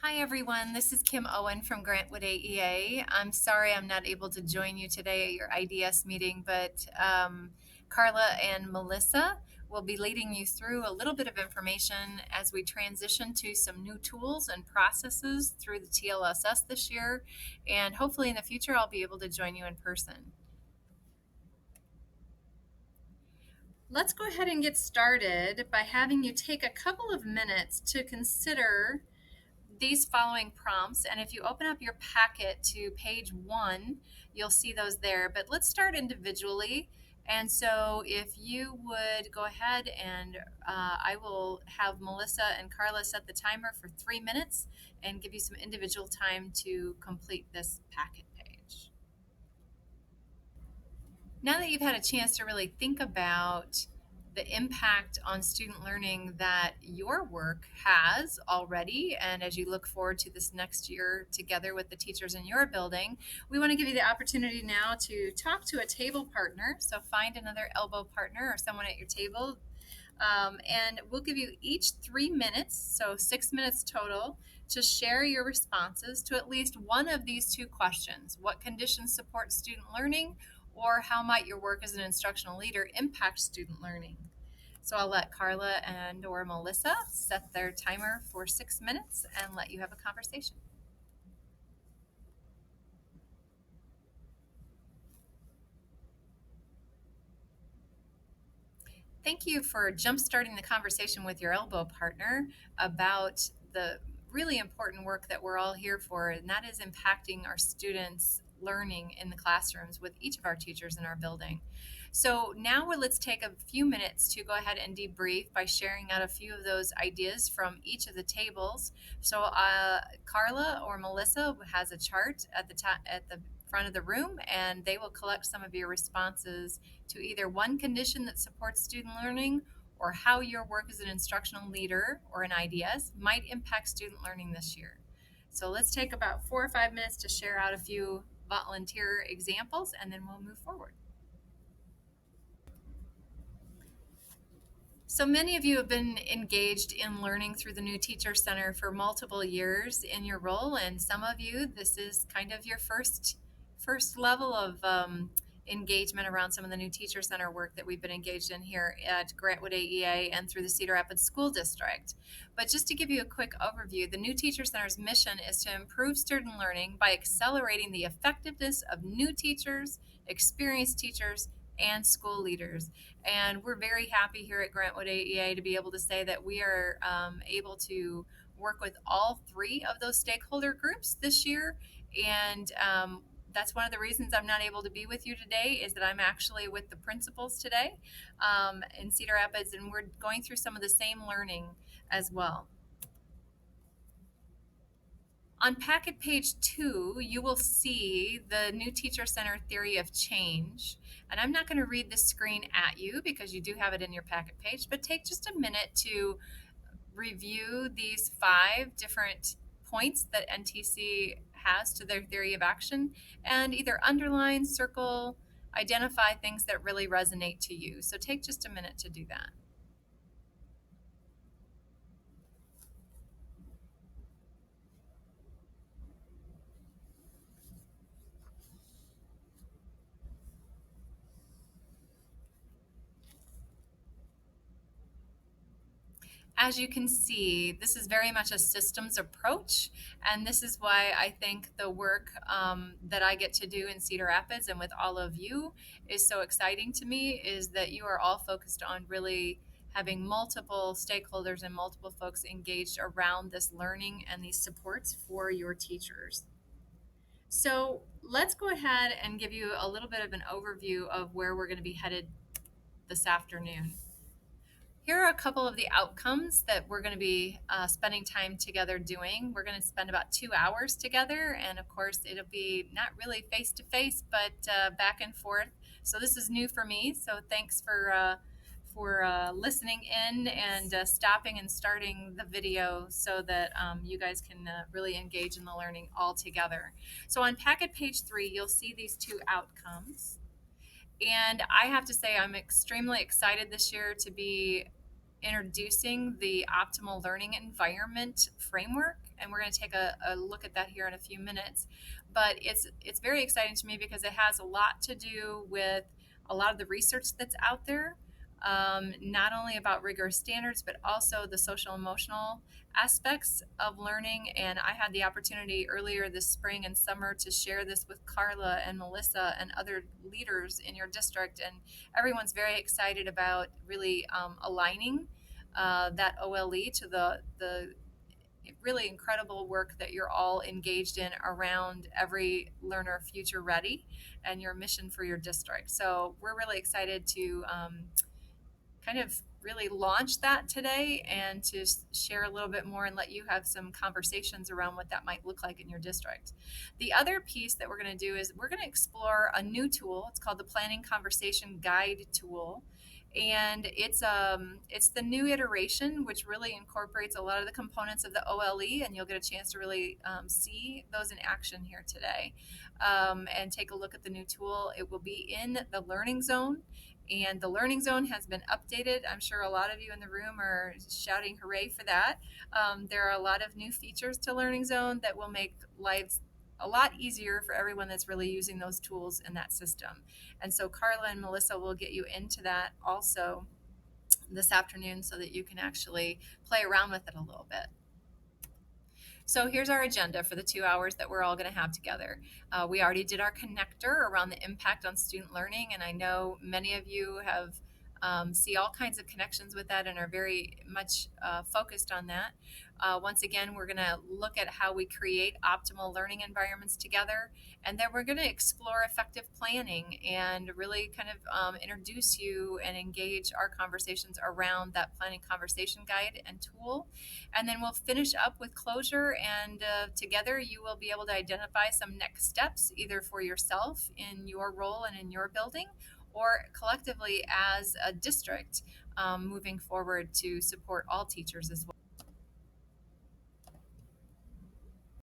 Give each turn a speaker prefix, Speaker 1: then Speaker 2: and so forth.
Speaker 1: Hi, everyone. This is Kim Owen from Grantwood AEA. I'm sorry I'm not able to join you today at your IDS meeting, but Carla and Melissa will be leading you through a little bit of information as we transition to some new tools and processes through the TLSS this year. And hopefully in the future, I'll be able to join you in person. Let's go ahead and get started by having you take a couple of minutes to consider these following prompts. And if you open up your packet to page 1, you'll see those there. But let's start individually. And so if you would go ahead and I will have Melissa and Carla set the timer for 3 minutes and give you some individual time to complete this packet page. Now that you've had a chance to really think about the impact on student learning that your work has already, and as you look forward to this next year together with the teachers in your building, we want to give you the opportunity now to talk to a table partner. So find another elbow partner or someone at your table. And we'll give you each 3 minutes, so 6 minutes total, to share your responses to at least one of these two questions. What conditions support student learning? Or how might your work as an instructional leader impact student learning? So I'll let Carla and or Melissa set their timer for 6 minutes and let you have a conversation. Thank you for jumpstarting the conversation with your elbow partner about the really important work that we're all here for, and that is impacting our students' learning in the classrooms with each of our teachers in our building. So now let's take a few minutes to go ahead and debrief by sharing out a few of those ideas from each of the tables. So Carla or Melissa has a chart at the top at the front of the room, and they will collect some of your responses to either one condition that supports student learning or how your work as an instructional leader or an IDS might impact student learning this year. So let's take about 4 or 5 minutes to share out a few volunteer examples, and then we'll move forward. So many of you have been engaged in learning through the New Teacher Center for multiple years in your role, and some of you, this is kind of your first level of engagement around some of the New Teacher Center work that we've been engaged in here at Grantwood AEA and through the Cedar Rapids School District. But just to give you a quick overview, the New Teacher Center's mission is to improve student learning by accelerating the effectiveness of new teachers, experienced teachers, and school leaders. And we're very happy here at Grantwood AEA to be able to say that we are able to work with all 3 of those stakeholder groups this year. And that's one of the reasons I'm not able to be with you today, is that I'm actually with the principals today in Cedar Rapids, and we're going through some of the same learning as well. On packet page 2, you will see the New Teacher Center theory of change. And I'm not going to read this screen at you because you do have it in your packet page, but take just a minute to review these 5 different points that NTC has to their theory of action and either underline, circle, identify things that really resonate to you. So take just a minute to do that. As you can see, this is very much a systems approach, and this is why I think the work that I get to do in Cedar Rapids and with all of you is so exciting to me, is that you are all focused on really having multiple stakeholders and multiple folks engaged around this learning and these supports for your teachers. So let's go ahead and give you a little bit of an overview of where we're going to be headed this afternoon. Here are a couple of the outcomes that we're going to be spending time together doing. We're going to spend about 2 hours together, and of course, it'll be not really face to face, but back and forth. So this is new for me. So thanks for listening in and stopping and starting the video so that you guys can really engage in the learning all together. So on packet page 3, you'll see these 2 outcomes. And I have to say, I'm extremely excited this year to be introducing the optimal learning environment framework, and we're going to take a look at that here in a few minutes. But it's very exciting to me because it has a lot to do with a lot of the research that's out there, not only about rigorous standards, but also the social emotional aspects of learning. And I had the opportunity earlier this spring and summer to share this with Carla and Melissa and other leaders in your district. And everyone's very excited about really aligning that OLE to the really incredible work that you're all engaged in around every learner future ready and your mission for your district. So we're really excited to kind of really launch that today and to share a little bit more and let you have some conversations around what that might look like in your district. The other piece that we're going to do is we're going to explore a new tool. It's called the Planning Conversation Guide tool. And it's the new iteration, which really incorporates a lot of the components of the OLE, and you'll get a chance to really see those in action here today, and take a look at the new tool. It will be in the Learning Zone, and the Learning Zone has been updated. I'm sure a lot of you in the room are shouting hooray for that. There are a lot of new features to Learning Zone that will make lives a lot easier for everyone that's really using those tools in that system. And so Carla and Melissa will get you into that also this afternoon so that you can actually play around with it a little bit. So here's our agenda for the 2 hours that we're all going to have together. We already did our connector around the impact on student learning, and I know many of you have see all kinds of connections with that and are very much focused on that. Once again, we're going to look at how we create optimal learning environments together, and then we're going to explore effective planning and really kind of introduce you and engage our conversations around that planning conversation guide and tool. And then we'll finish up with closure, and together you will be able to identify some next steps, either for yourself in your role and in your building, or collectively as a district moving forward to support all teachers as well.